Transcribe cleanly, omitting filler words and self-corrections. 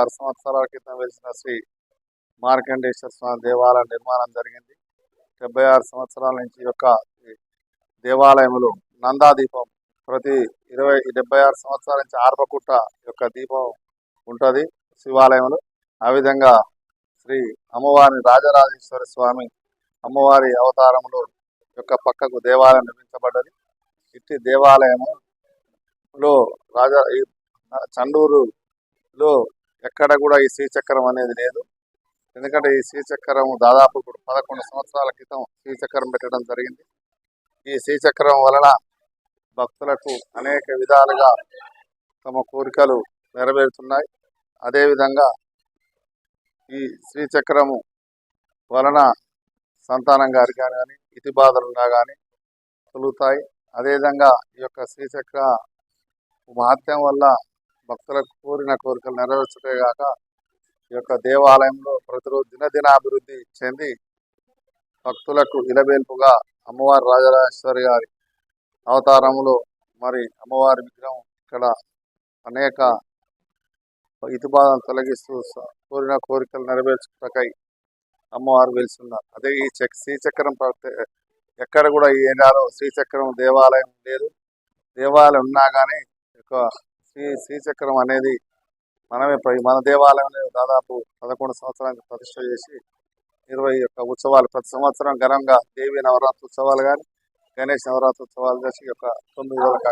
6 సంవత్సరాల క్రితం వెలిసిన శ్రీ మార్కండేశ్వర స్వామి దేవాలయ నిర్మాణం జరిగింది. 76 సంవత్సరాల నుంచి యొక్క దేవాలయంలో నందాదీపం ప్రతి 76 సంవత్సరాల నుంచి ఆర్పకుట్ట యొక్క దీపం ఉంటుంది శివాలయంలో. ఆ విధంగా శ్రీ అమ్మవారి రాజరాజేశ్వర స్వామి అమ్మవారి అవతారంలో యొక్క పక్కకు దేవాలయం నిర్మించబడ్డది. ఇట్టి దేవాలయంలో చండూరులో ఎక్కడ కూడా ఈ శ్రీచక్రం అనేది లేదు. ఎందుకంటే ఈ శ్రీచక్రం దాదాపు 11 సంవత్సరాల క్రితం శ్రీచక్రం పెట్టడం జరిగింది. ఈ శ్రీచక్రం వలన భక్తులకు అనేక విధాలుగా తమ కోరికలు నెరవేరుతున్నాయి. అదేవిధంగా ఈ శ్రీచక్రము వలన సంతానం గారికి కానీ ఇతి బాధలున్నా కానీ తొలుగుతాయి. అదేవిధంగా ఈ యొక్క శ్రీచక్ర మహత్యం వల్ల భక్తులకు కోరిన కోరికలు నెరవేర్చడే కాక ఈ యొక్క దేవాలయంలో ప్రతిరోజు దినదినాభివృద్ధి చెంది భక్తులకు ఇలవేల్పుగా అమ్మవారి రాజరాజేశ్వరి గారి అవతారంలో మరి అమ్మవారి విగ్రహం ఇక్కడ అనేక ఇతిబాధను తొలగిస్తూ కోరిన కోరికలు నెరవేర్చుటకై అమ్మవారు వెలుస్తున్నారు. అదే ఈ శ్రీచక్రం ఎక్కడ కూడా ఈ ఏరియాలో శ్రీచక్రం దేవాలయం లేదు. దేవాలయం ఉన్నా కానీ శ్రీచక్రం అనేది మన దేవాలయంలో దాదాపు 11 సంవత్సరానికి ప్రతిష్ట చేసి 20 యొక్క ఉత్సవాలు ప్రతి సంవత్సరం ఘనంగా దేవి నవరాత్రి ఉత్సవాలు కానీ గణేష్ నవరాత్రి ఉత్సవాలు చేసి యొక్క 9 రోజుల